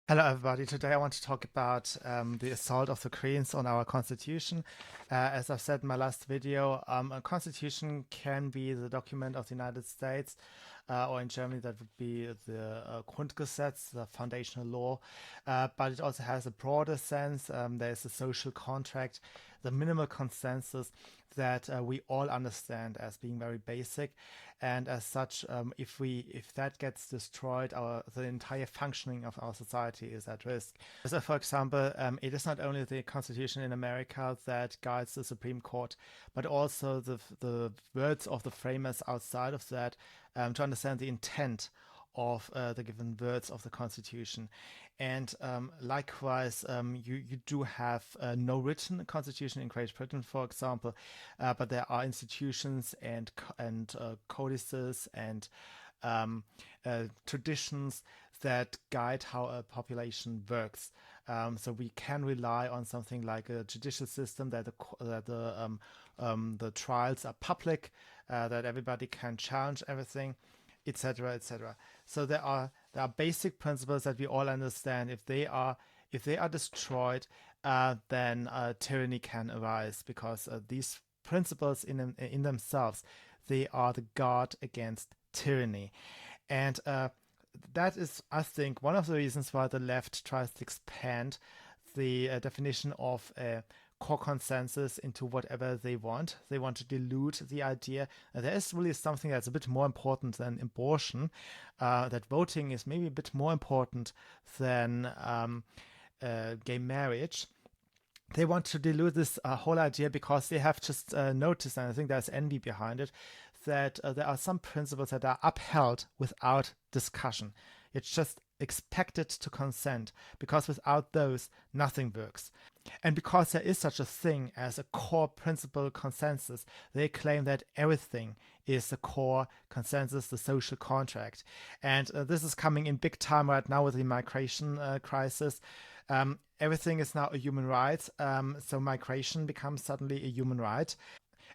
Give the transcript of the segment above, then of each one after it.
Hello, everybody. Today I want to talk about the assault of the Koreans on our constitution. As I've said in my last video, a constitution can be the document of the United States, or in Germany that would be the Grundgesetz, the foundational law. But it also has a broader sense. There's a social contract, the minimal consensus that we all understand as being very basic, and as such, if that gets destroyed, the entire functioning of our society is at risk. So, for example, it is not only the Constitution in America that guides the Supreme Court, but also the words of the framers outside of that, to understand the intent of the given words of the Constitution. And likewise, you do have no written constitution in Great Britain, for example, but there are institutions and codices and traditions that guide how a population works. So we can rely on something like a judicial system that the trials are public, that everybody can challenge everything, etc., etc. So there are basic principles that we all understand. If they are destroyed, then tyranny can arise, because these principles in themselves, they are the guard against tyranny. And that is, I think, one of the reasons why the left tries to expand the definition of core consensus into whatever they want. They want to dilute the idea that there is really something that's a bit more important than abortion, that voting is maybe a bit more important than gay marriage. They want to dilute this whole idea because they have just noticed, and I think there's envy behind it, that there are some principles that are upheld without discussion. It's just expected to consent, because without those, nothing works. And because there is such a thing as a core principle consensus, they claim that everything is the core consensus, the social contract. And this is coming in big time right now with the migration crisis. Everything is now a human right, so migration becomes suddenly a human right.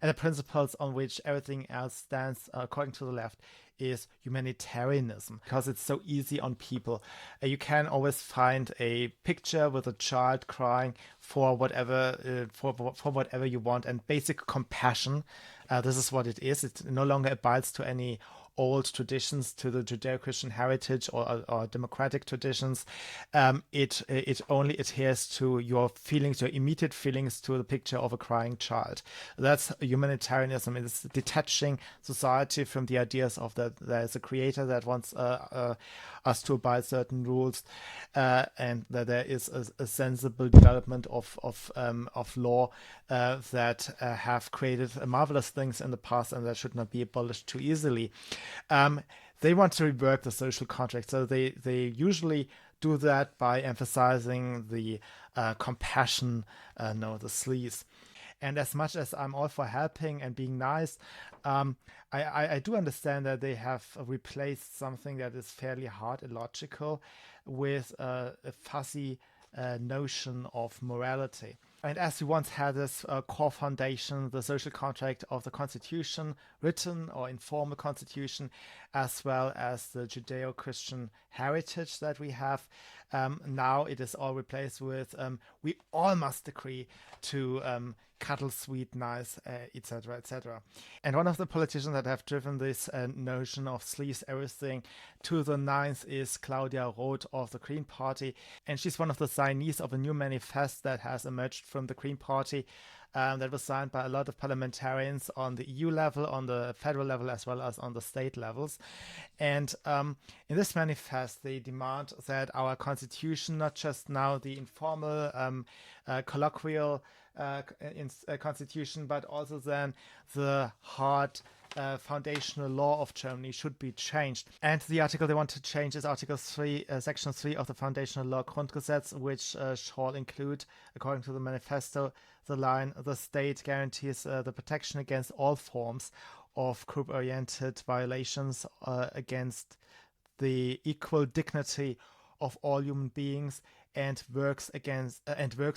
And the principles on which everything else stands, according to the left, is humanitarianism, because it's so easy on people. You can always find a picture with a child crying for whatever for whatever you want, and basic compassion. This is what it is. It no longer abides to any old traditions, to the Judeo-Christian heritage or democratic traditions. It only adheres to your feelings, your immediate feelings, to the picture of a crying child. That's humanitarianism. It's detaching society from the ideas of that there's a creator that wants us to abide certain rules, and that there is a sensible development of law that have created marvelous things in the past, and that should not be abolished too easily. They want to rework the social contract, so they usually do that by emphasizing the compassion, no, the sleaze. And as much as I'm all for helping and being nice, I do understand that they have replaced something that is fairly hard and logical with a fuzzy notion of morality. And as we once had this core foundation, the social contract of the Constitution, written or informal Constitution, as well as the Judeo-Christian heritage that we have, now it is all replaced with we all must agree to cuddle, sweet, nice, etc., etc. And one of the politicians that have driven this notion of sleaze everything to the ninth is Claudia Roth of the Green Party, and she's one of the signees of a new manifesto that has emerged from the Green Party, that was signed by a lot of parliamentarians on the EU level, on the federal level, as well as on the state levels. And in this manifest, they demand that our constitution, not just now the informal, colloquial constitution, but also then the hard foundational law of Germany should be changed. And the article they want to change is Article 3, Section 3 of the foundational law Grundgesetz, which shall include, according to the manifesto, the line, the state guarantees the protection against all forms of group-oriented violations against the equal dignity of all human beings, and works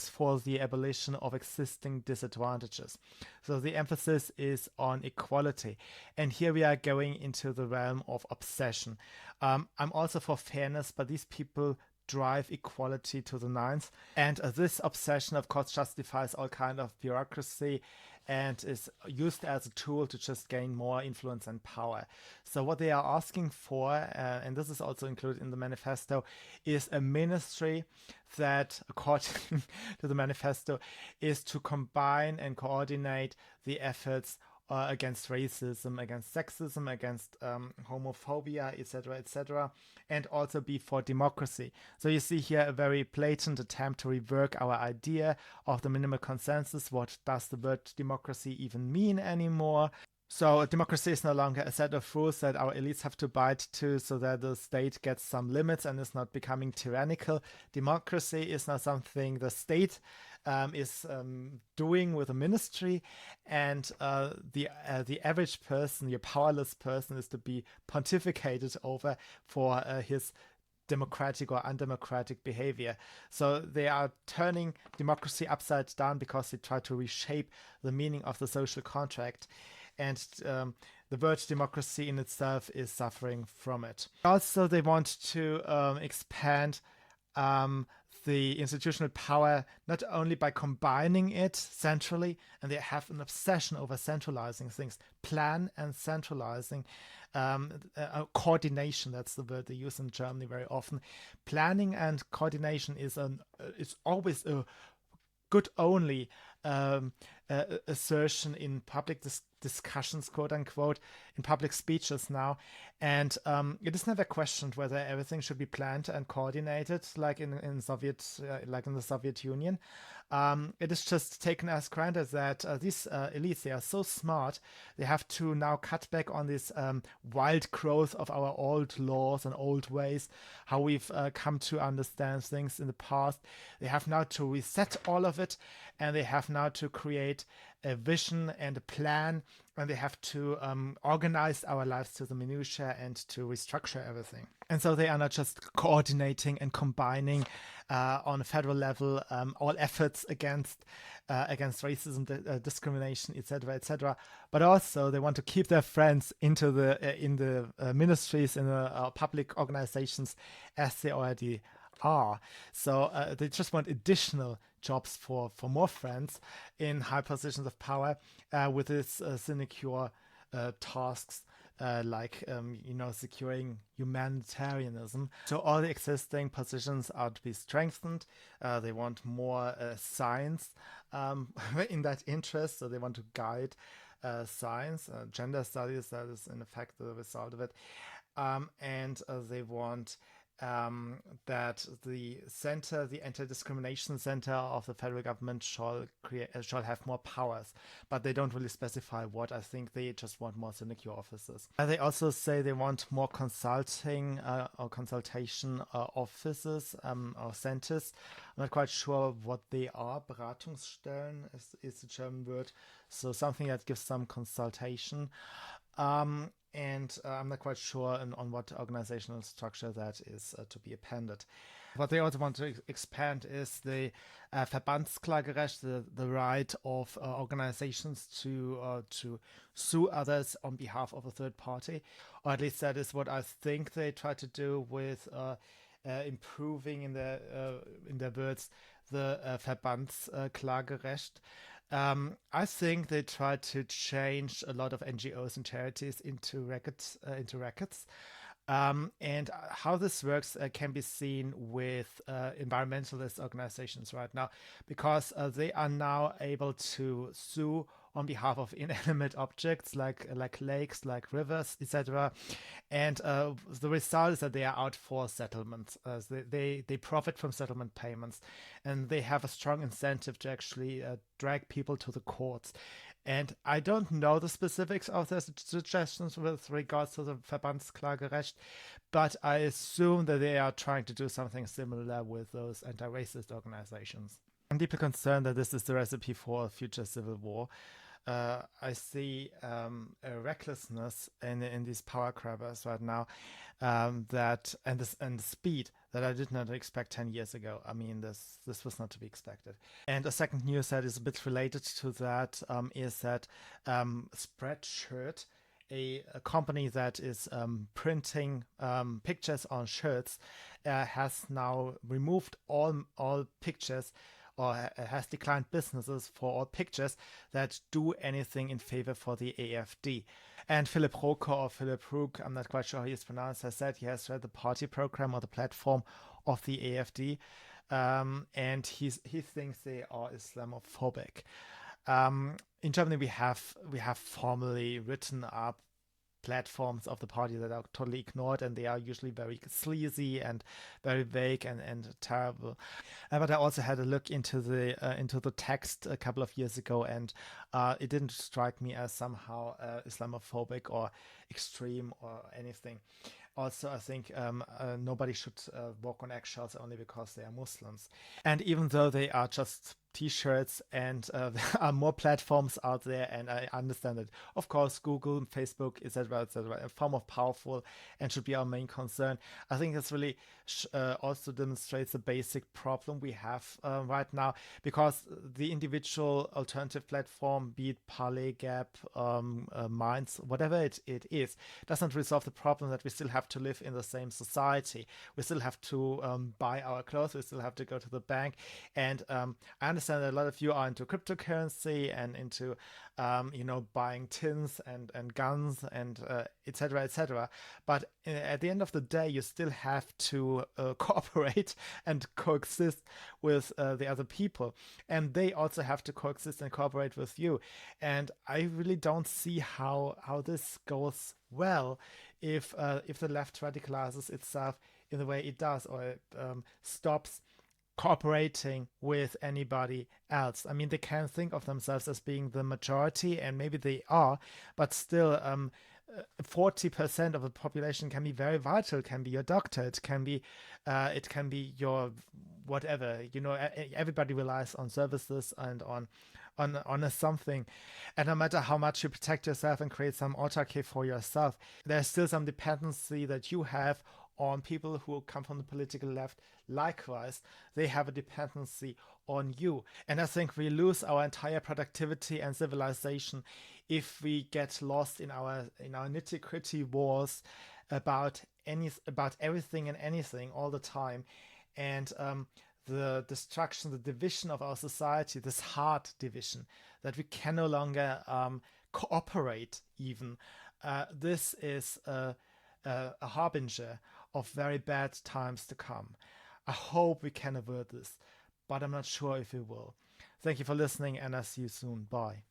for the abolition of existing disadvantages. So the emphasis is on equality, and here we are going into the realm of obsession. I'm also for fairness, but these people drive equality to the nines. And this obsession, of course, justifies all kind of bureaucracy and is used as a tool to just gain more influence and power. So what they are asking for, and this is also included in the manifesto, is a ministry that, according to the manifesto, is to combine and coordinate the efforts against racism, against sexism, against homophobia, etc., and also be for democracy. So you see here a very blatant attempt to rework our idea of the minimal consensus. What does the word democracy even mean anymore? So democracy is no longer a set of rules that our elites have to bite to so that the state gets some limits and is not becoming tyrannical. Democracy is now something the state is doing with a ministry, and the average person, the powerless person, is to be pontificated over for his democratic or undemocratic behavior. So they are turning democracy upside down because they try to reshape the meaning of the social contract. And the word democracy in itself is suffering from it. Also, they want to expand the institutional power not only by combining it centrally, and they have an obsession over centralizing things, plan and centralizing, coordination, that's the word they use in Germany very often. Planning and coordination is always a good only assertion in public discussions, quote unquote, in public speeches now, and it is never questioned whether everything should be planned and coordinated like in the Soviet Union. It is just taken as granted that these elites, they are so smart, they have to now cut back on this wild growth of our old laws and old ways, how we've come to understand things in the past. They have now to reset all of it, and they have now to create a vision and a plan, and they have to organize our lives to the minutiae and to restructure everything. And so they are not just coordinating and combining on a federal level all efforts against racism, discrimination, etc., but also they want to keep their friends in the ministries, in the public organizations as they already are. So they just want additional jobs for more friends in high positions of power with this sinecure tasks like securing humanitarianism. So all the existing positions are to be strengthened. They want more science in that interest, so they want to guide science, gender studies, that is in effect the result of it, and they want that the anti-discrimination center of the federal government shall have more powers, but they don't really specify what. I think they just want more sinecure offices. They also say they want more consulting or consultation offices or centers. I'm not quite sure what they are. Beratungsstellen is the German word, so something that gives some consultation. And I'm not quite sure on what organizational structure that is to be appended. What they also want to expand is the Verbandsklagerecht, the right of organizations to sue others on behalf of a third party, or at least that is what I think they try to do with improving in their words the Verbandsklagerecht. I think they try to change a lot of NGOs and charities into rackets. And how this works can be seen with environmentalist organizations right now, because they are now able to sue on behalf of inanimate objects like lakes, like rivers, etc. And the result is that they are out for settlements. They profit from settlement payments, and they have a strong incentive to actually drag people to the courts. And I don't know the specifics of their suggestions with regards to the Verbandsklagerecht, but I assume that they are trying to do something similar with those anti-racist organizations. I'm deeply concerned that this is the recipe for a future civil war. I see a recklessness in these power grabbers right now, and the speed that I did not expect 10 years ago. I mean, this was not to be expected. And a second news that is a bit related to that is that Spreadshirt a company that is printing pictures on shirts has now removed all pictures, or has declined businesses for all pictures that do anything in favor for the AfD. And Philip Roker, or Philip Rook, I'm not quite sure how he's pronounced, has said he has read the party program or the platform of the AfD, and he thinks they are Islamophobic. In Germany, we have formally written up platforms of the party that are totally ignored, and they are usually very sleazy and very vague and terrible. But I also had a look into the text a couple of years ago, and it didn't strike me as somehow Islamophobic or extreme or anything. Also, I think nobody should walk on eggshells only because they are Muslims. And even though they are just T-shirts, and there are more platforms out there, and I understand that, of course, Google, Facebook, etc., are far more powerful and should be our main concern. I think this really also demonstrates the basic problem we have right now, because the individual alternative platform, be it Parley, Gap, Minds, whatever it is, doesn't resolve the problem that we still have to live in the same society. We still have to buy our clothes. We still have to go to the bank. And I understand that a lot of you are into cryptocurrency and into buying tins and guns and etc. But at the end of the day, you still have to cooperate and coexist with the other people, and they also have to coexist and cooperate with you. And I really don't see how this goes well if the left radicalizes itself in the way it does, or stops cooperating with anybody else. I mean, they can think of themselves as being the majority, and maybe they are, but still 40% of the population can be very vital. It can be your doctor, it can be your whatever, everybody relies on services and on a something. And no matter how much you protect yourself and create some autarky for yourself, there's still some dependency that you have on people who come from the political left. Likewise, they have a dependency on you. And I think we lose our entire productivity and civilization if we get lost in our nitty-gritty wars about everything and anything all the time. And the destruction, the division of our society, this hard division, that we can no longer cooperate even. This is a harbinger of very bad times to come. I hope we can avert this, but I'm not sure if we will. Thank you for listening, and I'll see you soon. Bye.